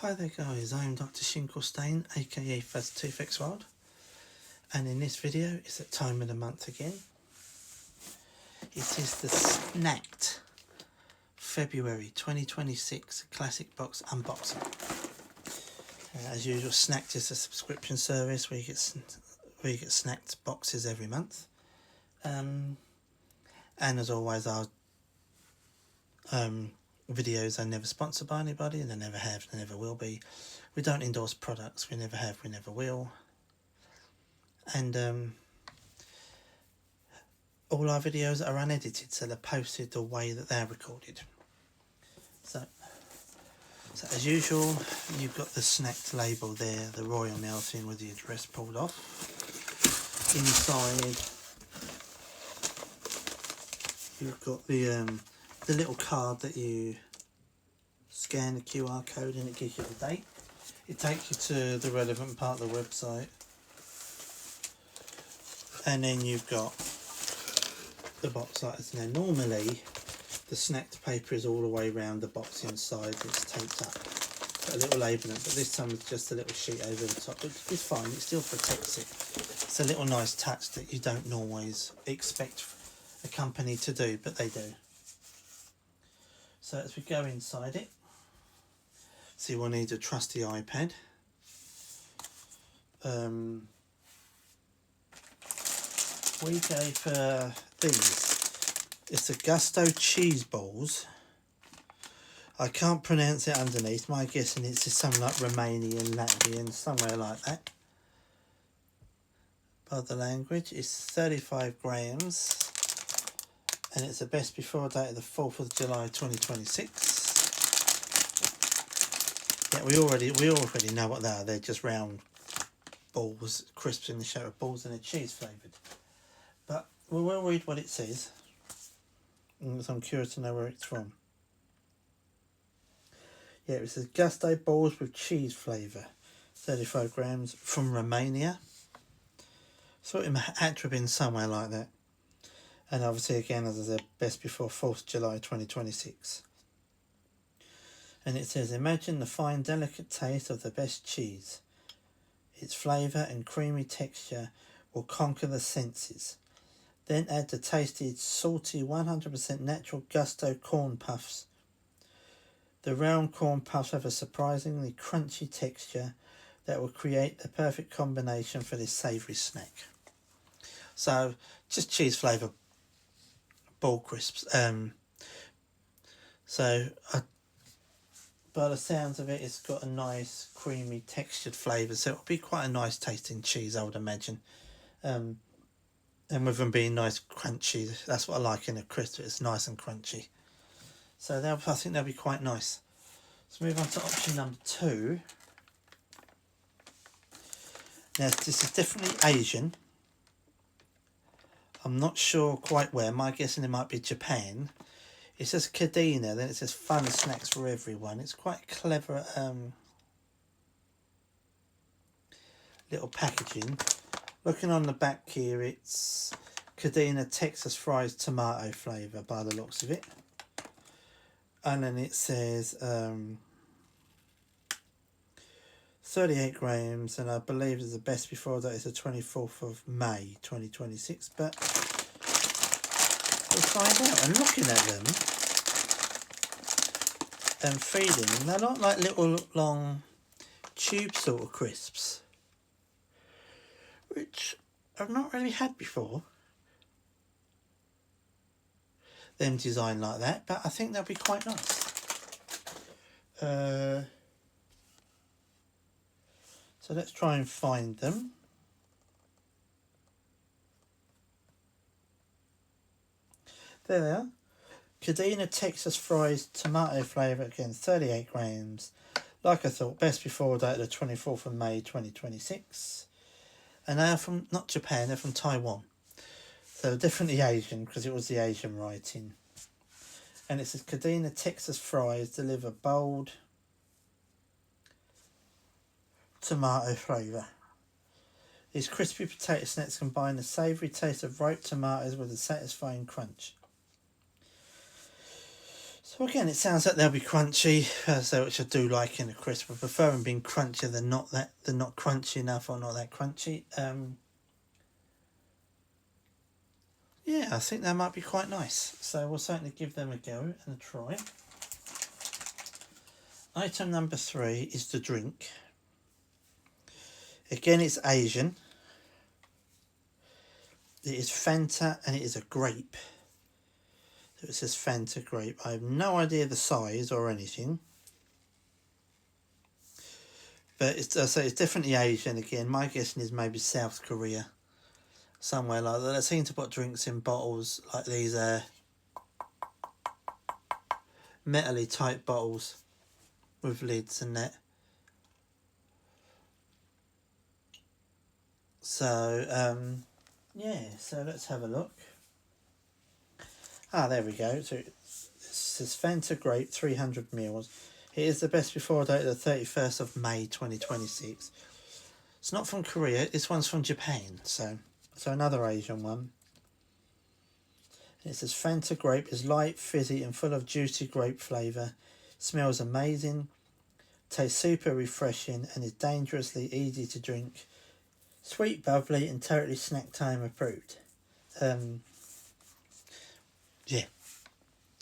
Hi there guys, I am Dr. Shinklestein, aka FuzToothXWorld, and in this video it's that time of the month again. It is the Snacked February 2026 Classic Box Unboxing. As usual, Snacked is a subscription service where you get snacked boxes every month. And as always, our videos are never sponsored by anybody, and they never have, they never will be. We don't endorse products, we never have, we never will. And all our videos are unedited, so they're posted the way that they're recorded. So as usual, you've got the Snacked label there, the Royal Mail thing with the address pulled off. Inside, you've got the little card that you scan the QR code and it gives you the date. It takes you to the relevant part of the website, and then you've got the box like this. Now normally the Snacked paper is all the way around the box inside, it's taped up, got a little label on it, but this time it's just a little sheet over the top, which is fine, it still protects it. It's a little nice touch that you don't always expect a company to do, but they do. So as we go inside it, so you will need a trusty iPad. We gave these. It's the Gusto cheese balls. I can't pronounce it underneath. My guessing it's just something like Romanian, Latvian, somewhere like that. By the language, it's 35 grams. And it's the best before date of the 4th of July 2026. Yeah, we already know what they are. They're just round balls, crisps in the shape of balls, and they're cheese flavoured. But we will read what it says, because I'm curious to know where it's from. Yeah, it says Gusto balls with cheese flavour, 35 grams, from Romania. So it had to have been somewhere like that. And obviously, again, as I said, best before 4th July 2026. And it says, imagine the fine, delicate taste of the best cheese. Its flavour and creamy texture will conquer the senses. Then add the tasty, salty, 100% natural Gusto corn puffs. The round corn puffs have a surprisingly crunchy texture that will create the perfect combination for this savoury snack. So, just cheese flavour ball crisps. By the sounds of it, it's got a nice creamy textured flavour, so it'll be quite a nice tasting cheese, I would imagine. And with them being nice crunchy, that's what I like in a crisp, it's nice and crunchy. So I think they'll be quite nice. Let's move on to option number 2. Now this is definitely Asian. I'm not sure quite where, my guessing it might be Japan. It says Kadena, then it says fun snacks for everyone. It's quite clever little packaging. Looking on the back here, it's Kadena Texas Fries tomato flavour by the looks of it. And then it says 38 grams, and I believe it's the best before that is the 24th of May 2026. But we'll find out. And looking at them and feeding them, they're not like little long tube sort of crisps, which I've not really had before. Them designed like that, but I think they'll be quite nice. So let's try and find them. There they are. Kadena Texas Fries tomato flavour, again 38 grams. Like I thought, best before date the 24th of May 2026. And they are from, not Japan, they're from Taiwan. So definitely Asian, because it was the Asian writing. And it says Kadena Texas Fries deliver bold tomato flavour. These crispy potato snacks combine the savoury taste of ripe tomatoes with a satisfying crunch. So So again, it sounds like they'll be crunchy, so which I do like in a crisp. I prefer them being crunchier than not that they're not crunchy enough or not that crunchy. Yeah, I think they might be quite nice. So we'll certainly give them a go and a try. Item number 3 is the drink. Again, it's Asian. It is Fanta and it is a grape. So it says Fanta grape. I have no idea the size or anything. But it's definitely Asian again. My guessing is maybe South Korea. Somewhere like that. They seem to put drinks in bottles like these metal-y type bottles with lids and that. So, yeah, so let's have a look. Ah, there we go. So it says Fanta Grape 300ml. It is the best before date of the 31st of May 2026. It's not from Korea, this one's from Japan, so another Asian one. It says Fanta Grape is light, fizzy and full of juicy grape flavour. Smells amazing, tastes super refreshing and is dangerously easy to drink. Sweet, bubbly and totally snack time approved. Yeah,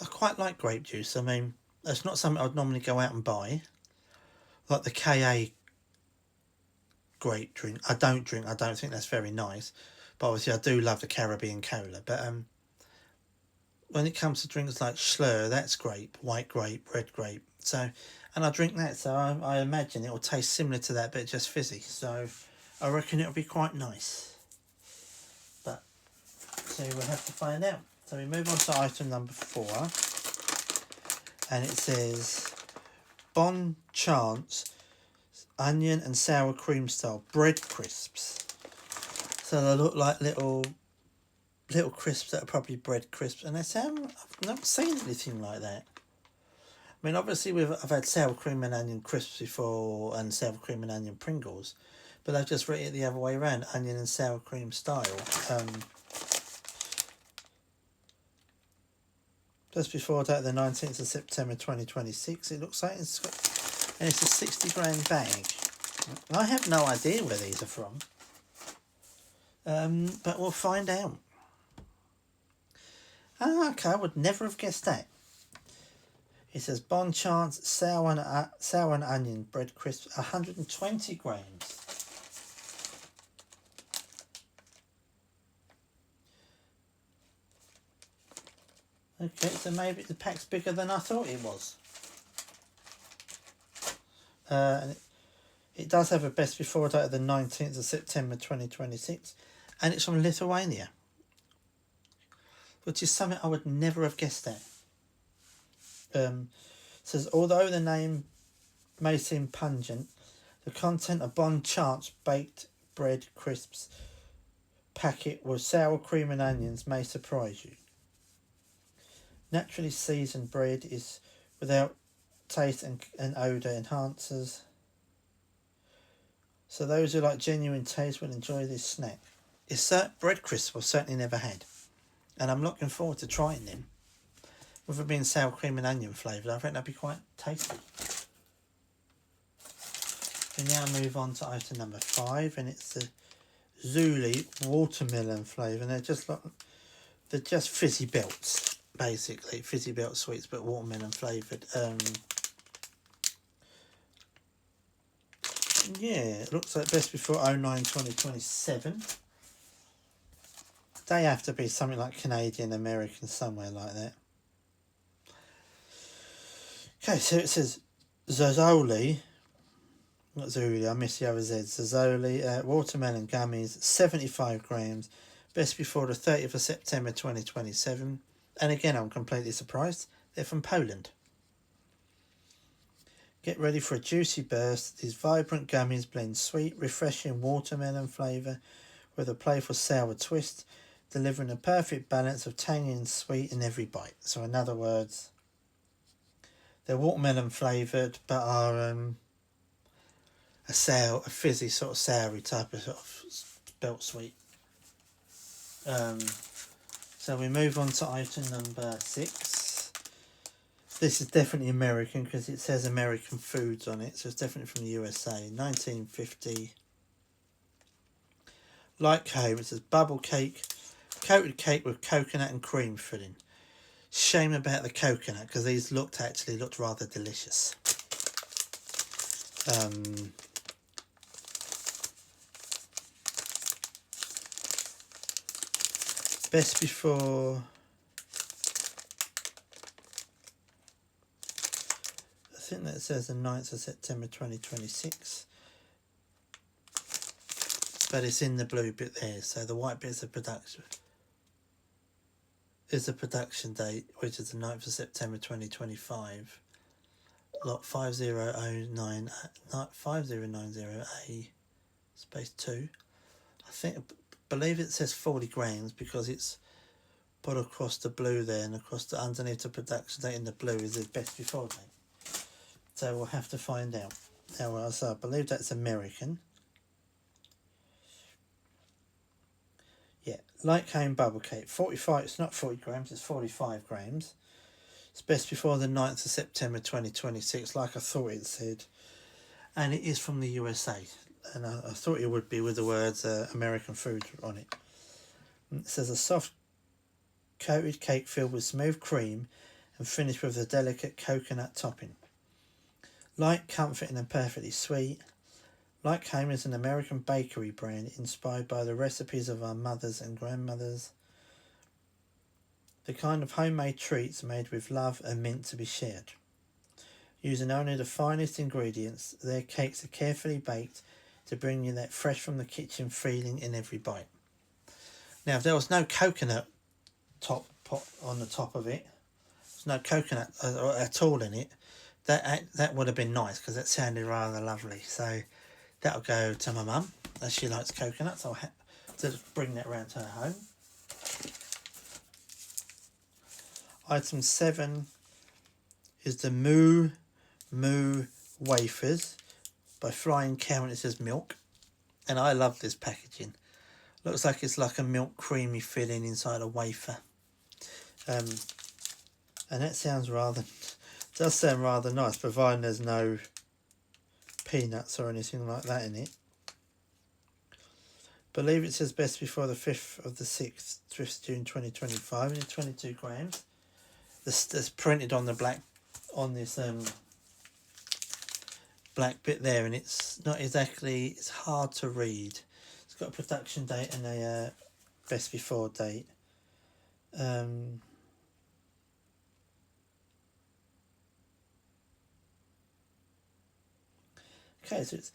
I quite like grape juice. I mean, it's not something I'd normally go out and buy. Like the KA grape drink. I don't think that's very nice. But obviously I do love the Caribbean cola. But when it comes to drinks like Schlur, that's grape, white grape, red grape. So, and I drink that, so I imagine it will taste similar to that, but just fizzy. So I reckon it'll be quite nice. But, so we'll have to find out. So we move on to item number 4. And it says Bon Chance onion and sour cream style bread crisps. So they look like little crisps that are probably bread crisps, and they sound, I've never seen anything like that. I mean, obviously I've had sour cream and onion crisps before and sour cream and onion Pringles, but I've just written it the other way around, onion and sour cream style. Just before that, the 19th of September 2026, it looks like it's got, and it's a 60-gram bag. I have no idea where these are from, but we'll find out. Oh, okay, I would never have guessed that. It says Bon Chance sour and onion bread crisps, 120 grams. Okay, so maybe the pack's bigger than I thought it was. And it does have a best before date of the 19th of September 2026. And it's from Lithuania, which is something I would never have guessed at. Says, although the name may seem pungent, the content of Bon Chance baked bread crisps packet with sour cream and onions may surprise you. Naturally seasoned bread is without taste and odour enhancers. So those who like genuine taste will enjoy this snack. It's bread crisps I've certainly never had, and I'm looking forward to trying them. With it being sour cream and onion flavoured, I think that'd be quite tasty. We now move on to item number 5, and it's the Zuli watermelon flavour. And they're just fizzy belts, basically fizzy belt sweets, but watermelon flavoured. Yeah, it looks like best before 09/2027. They have to be something like Canadian, American, somewhere like that. Okay, so it says Zazoli, not Zuli, I missed the other Z. Zazoli watermelon gummies, 75 grams, best before the 30th of September 2027. And again, I'm completely surprised. They're from Poland. Get ready for a juicy burst. These vibrant gummies blend sweet, refreshing watermelon flavour with a playful sour twist, delivering a perfect balance of tangy and sweet in every bite. So in other words, they're watermelon flavoured, but are a fizzy sort of soury type of belt sweet. So we move on to item number 6, This is definitely American because it says American Foods on it, so it's definitely from the USA. 1950. Light cake, it says bubble cake, coated cake with coconut and cream filling. Shame about the coconut because these looked rather delicious. Best before. I think that says the 9th of September 2026. But it's in the blue bit there, so the white bit's of production. Is the production date, which is the 9th of September 2025. Lot 5090A space 2. Believe it says 40 grams because it's put across the blue there, and across the underneath the production date in the blue is the best before date. So we'll have to find out. Now, so I believe that's American. Yeah, light cane bubble cake, 45. It's not 40 grams, it's 45 grams. It's best before the 9th of September 2026, like I thought it said. And it is from the USA. And I thought it would be with the words American Food on it. It says a soft coated cake filled with smooth cream and finished with a delicate coconut topping. Light, comforting and perfectly sweet. Light Cake is an American bakery brand inspired by the recipes of our mothers and grandmothers. The kind of homemade treats made with love and meant to be shared. Using only the finest ingredients, their cakes are carefully baked to bring you that fresh from the kitchen feeling in every bite. Now, if there was no coconut top pot on the top of it, there's no coconut at all in it, that would have been nice because that sounded rather lovely. So that'll go to my mum as she likes coconuts. I'll have to bring that round to her home. Item 7 is the Moo Moo Wafers by Flying Cow, and it says milk. And I love this packaging. Looks like it's like a milk creamy filling inside a wafer. And that does sound rather nice, providing there's no peanuts or anything like that in it. Believe it says best before the 5th of the 6th, 5th June 2025, and it's 22 grams. This printed on the black, on this black bit there, and it's not exactly, it's hard to read. It's got a production date and a best before date. Okay, so it's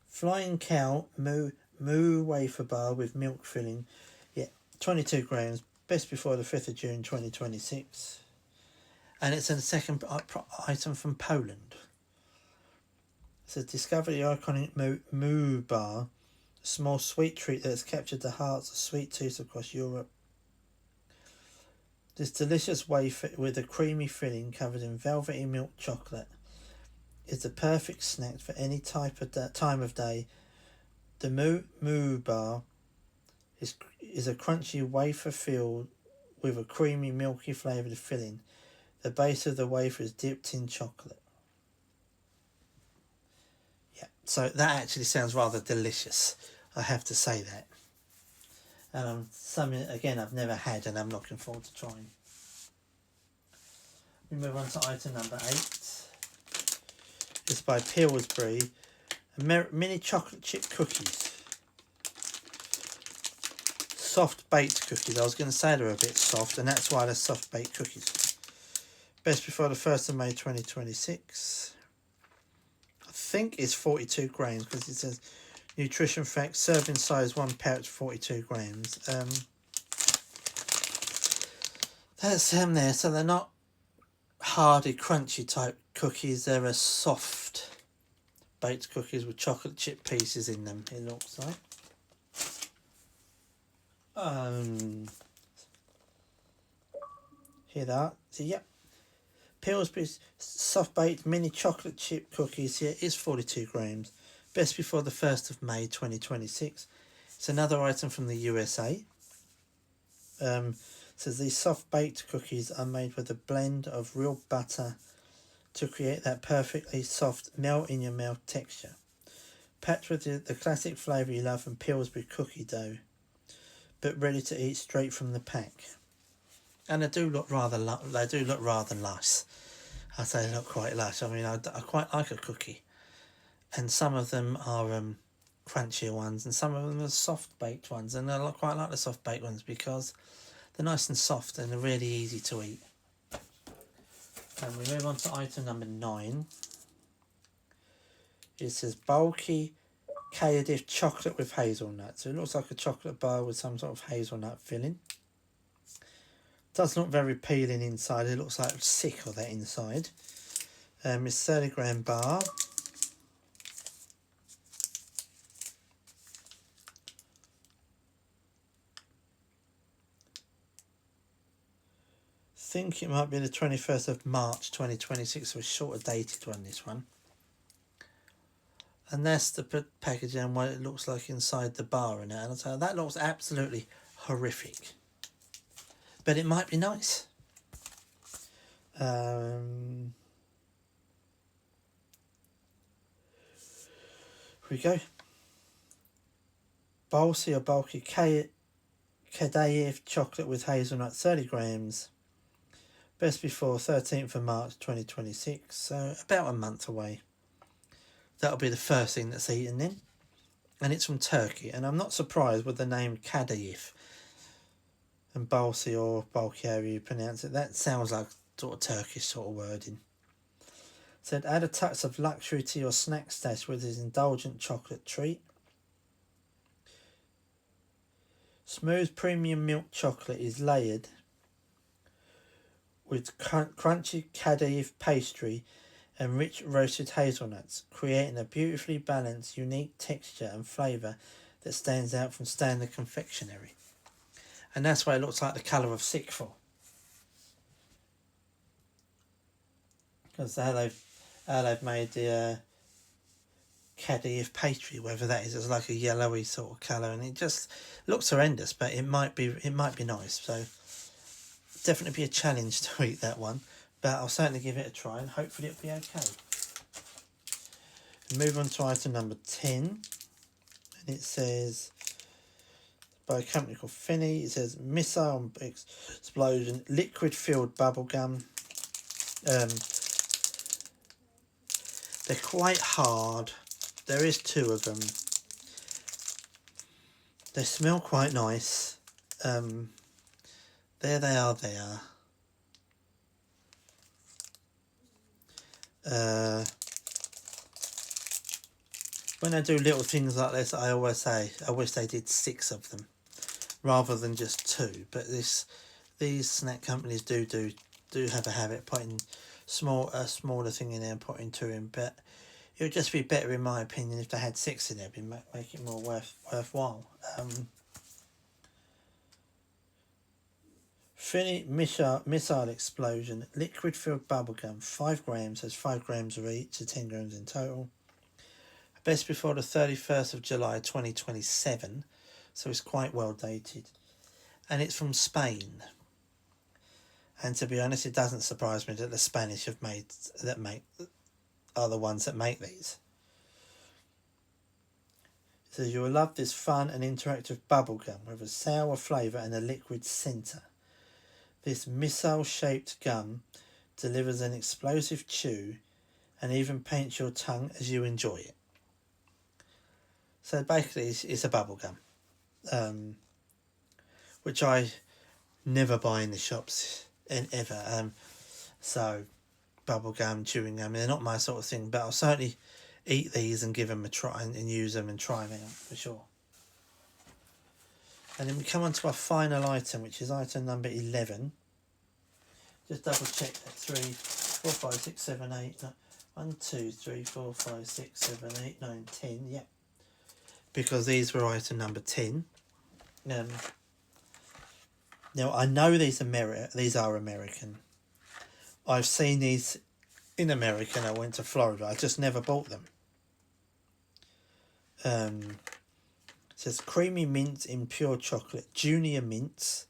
Flying Cow Moo Wafer Bar with milk filling. Yeah, 22 grams. Best before the 5th of June 2026. And it's a second item from Poland. It says discover the iconic Moo Bar, a small sweet treat that has captured the hearts of sweet tooths across Europe. This delicious wafer with a creamy filling covered in velvety milk chocolate is the perfect snack for any time of day. The Moo Bar is a crunchy wafer filled with a creamy, milky flavoured filling. The base of the wafer is dipped in chocolate. Yeah, so that actually sounds rather delicious. I have to say that. And something again I've never had, and I'm looking forward to trying. We move on to item number 8. It's by Pillsbury. Mini chocolate chip cookies. Soft baked cookies. I was going to say they're a bit soft, and that's why they're soft baked cookies. Best before the 1st of May 2026. I think it's 42 grams because it says nutrition facts, serving size 1 pouch, 42 grams. That's them there. So they're not hardy, crunchy type cookies. They're a soft baked cookies with chocolate chip pieces in them, it looks like. Here they are. So, yep. Pillsbury's soft baked mini chocolate chip cookies here is 42 grams. Best before the 1st of May 2026. It's another item from the USA. says these soft baked cookies are made with a blend of real butter to create that perfectly soft melt in your mouth texture. Packed with the classic flavour you love from Pillsbury cookie dough, but ready to eat straight from the pack. And they do look rather nice. I say they look quite lush. I mean, I quite like a cookie, and some of them are crunchier ones, and some of them are soft baked ones, and I quite like the soft baked ones because they're nice and soft and they're really easy to eat. And we move on to item number 9. It says bulky Cardiff chocolate with hazelnut. So it looks like a chocolate bar with some sort of hazelnut filling. Doesn't look very appealing inside. It looks like sick of that inside. It's 30-gram bar. I think it might be the 21st of March 2026, so a shorter dated one, this one. And that's the packaging and what it looks like inside the bar and that. And so that looks absolutely horrific. But it might be nice. Here we go. Balsy or bulky Cardiff chocolate with hazelnut, 30 grams. Best before 13th of March 2026, so about a month away. That'll be the first thing that's eaten then. And it's from Turkey, and I'm not surprised with the name Cardiff and Balsy or bulky, however you pronounce it. That sounds like sort of Turkish sort of wording. Said add a touch of luxury to your snack stash with this indulgent chocolate treat. Smooth premium milk chocolate is layered with crunchy Cardiff pastry and rich roasted hazelnuts, creating a beautifully balanced, unique texture and flavour that stands out from standard confectionery. And that's why it looks like the colour of Sickful. Because how they've made the Cardiff pastry, whether that is, it's like a yellowy sort of colour, and it just looks horrendous, but it might be nice. So definitely be a challenge to eat that one, but I'll certainly give it a try and hopefully it'll be okay. Move on to item number 10, and it says by a company called Finney. It says Missile Explosion liquid filled bubble gum. They're quite hard. There is 2 of them. They smell quite nice. There they are there. When I do little things like this, I always say I wish they did 6 of them rather than just 2. But these snack companies do have a habit of putting a smaller thing in there and putting 2 in. But it would just be better, in my opinion, if they had 6 in there. It'd make it more worthwhile. Finney Missile Explosion liquid filled bubblegum, 5 grams, has 5 grams of each, so 10 grams in total. Best before the 31st of July 2027, so it's quite well dated. And it's from Spain. And to be honest, it doesn't surprise me that the Spanish are the ones that make these. It says you will love this fun and interactive bubblegum with a sour flavour and a liquid centre. This missile-shaped gum delivers an explosive chew and even paints your tongue as you enjoy it. So basically it's a bubble gum, which I never buy in the shops ever. So bubble gum, chewing gum, they're not my sort of thing, but I'll certainly eat these and give them a try and use them and try them out for sure. And then we come on to our final item, which is item number 11. Just double check that 3, 4, 5, 6, 7, 8, 9, 1, 2, 3, 4, 5, 6, 7, 8, 9, 10, yeah. Because these were item number 10. Now I know these are American. I've seen these in America and I went to Florida. I just never bought them. It says creamy mint in pure chocolate, junior mints,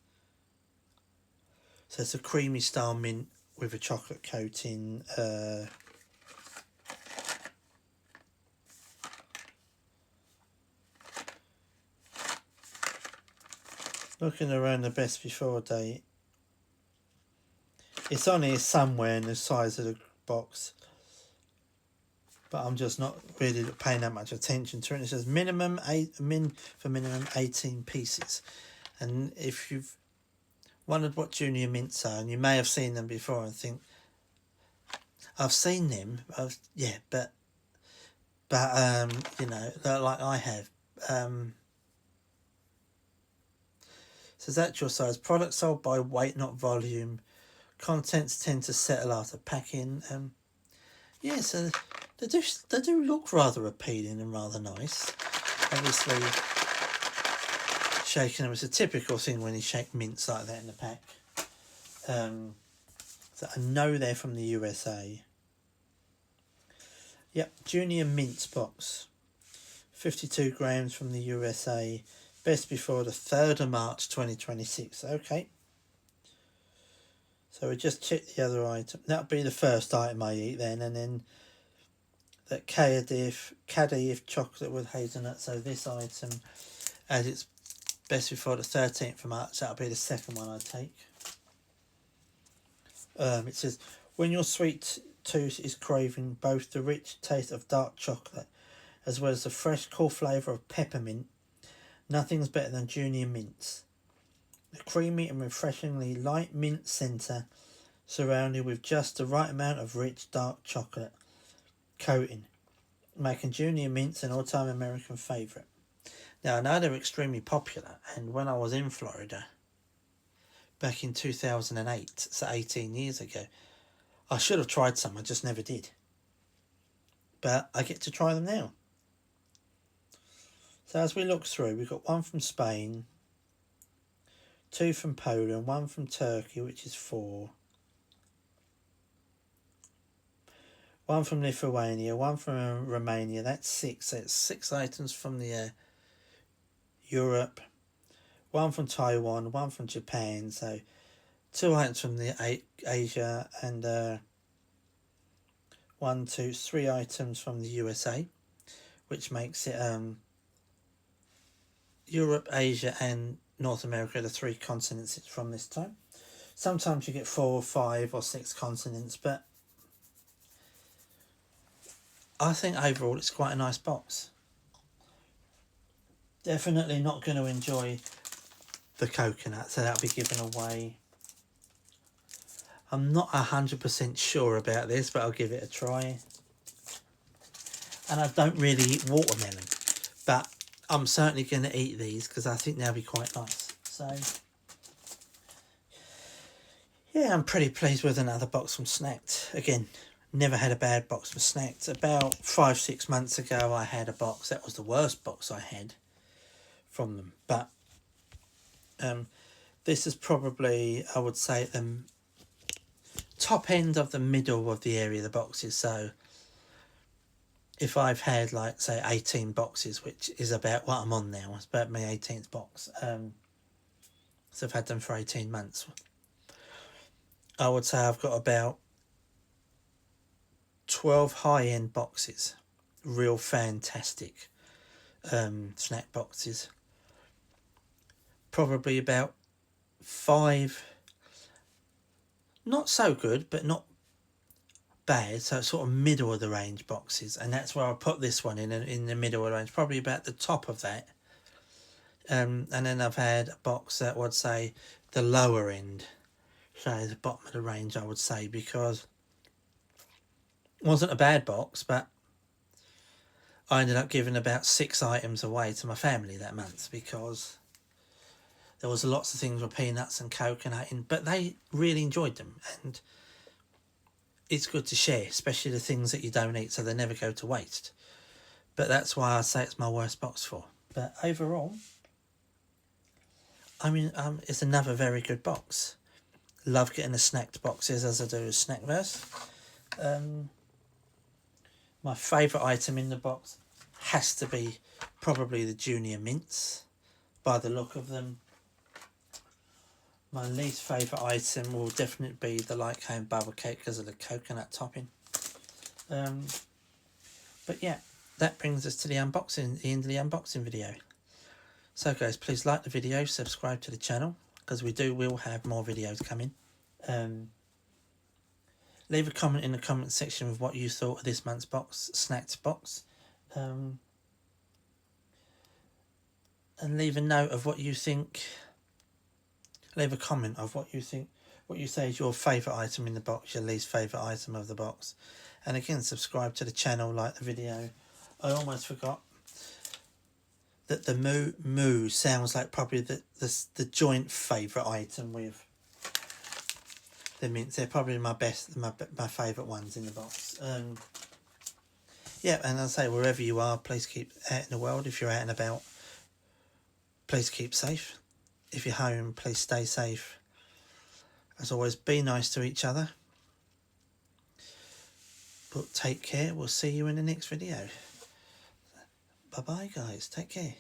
So it's a creamy style mint with a chocolate coating. Looking around the best before date. It's on here somewhere in the size of the box, but I'm just not really paying that much attention to it. It says minimum 18 pieces, and if you've wondered what Junior Mints are, and you may have seen them before and think, I've seen them, yeah, but you know, like I have. Says actual size. Product sold by weight, not volume. Contents tend to settle after packing. Yeah, so they do look rather appealing and rather nice. Obviously, shaking them is a typical thing when you shake mints like that in the pack. So I know they're from the USA. Yep, Junior Mints box. 52 grams from the USA. Best before the 3rd of March 2026. Okay. So we just check the other item. That'll be the first item I eat then, and then that Kadif chocolate with hazelnut. So this item, as it's best before the 13th of March, that'll be the second one I take. It says, when your sweet tooth is craving both the rich taste of dark chocolate as well as the fresh, cool flavour of peppermint, nothing's better than Junior Mints. A creamy and refreshingly light mint centre surrounded with just the right amount of rich, dark chocolate coating, making Junior Mints an all-time American favourite. Now, I know they're extremely popular, and when I was in Florida back in 2008, so 18 years ago, I should have tried some, I just never did. But I get to try them now. So as we look through, we've got one from Spain, 2 from Poland, 1 from Turkey, which is 4, 1 from Lithuania, 1 from Romania, that's 6. So it's 6 items from the Europe, 1 from Taiwan, 1 from Japan, so 2 items from the Asia, and 1, 2, 3 items from the USA, which makes it Europe, Asia and North America, the 3 continents it's from this time. Sometimes you get 4, 5 or 6 continents, but I think overall it's quite a nice box. Definitely not going to enjoy the coconut, so that'll be given away. I'm not 100% sure about this, but I'll give it a try. And I don't really eat watermelon, but I'm certainly going to eat these because I think they'll be quite nice. So, yeah, I'm pretty pleased with another box from Snacked. Again, never had a bad box from Snacked. About 5-6 months ago, I had a box. That was the worst box I had from them. But this is probably, I would say, the top end of the middle of the area of the boxes. So if I've had, like, say, 18 boxes, which is about what I'm on now, it's about my 18th box, so I've had them for 18 months, I would say I've got about 12 high-end boxes, real fantastic snack boxes, probably about 5 not so good but not bad, so sort of middle of the range boxes, and that's where I put this one in the middle of the range, probably about the top of that. And then I've had a box that would say the lower end, so the bottom of the range, I would say, because it wasn't a bad box, but I ended up giving about 6 items away to my family that month because there was lots of things with peanuts and coconut in, but they really enjoyed them, and it's good to share, especially the things that you don't eat, so they never go to waste. But that's why I say it's my worst box for. But overall, I mean, it's another very good box. Love getting the snacked boxes as I do with Snackverse. My favourite item in the box has to be probably the Junior Mints, by the look of them. My least favourite item will definitely be the light cone bubble cake because of the coconut topping. But yeah, that brings us to the end of the unboxing video. So guys, please like the video, subscribe to the channel, because will have more videos coming. Leave a comment in the comment section of what you thought of this month's snacks box. And leave a note of what you think. Leave a comment of what you think, what you say is your favourite item in the box, your least favourite item of the box. And again, subscribe to the channel, like the video. I almost forgot that the moo sounds like probably the joint favourite item with the mints. They're probably my favourite ones in the box. Yeah, and I say, wherever you are, please keep out in the world. If you're out and about, please keep safe. If you're home, please stay safe. As always, be nice to each other. But take care. We'll see you in the next video. Bye-bye, guys. Take care.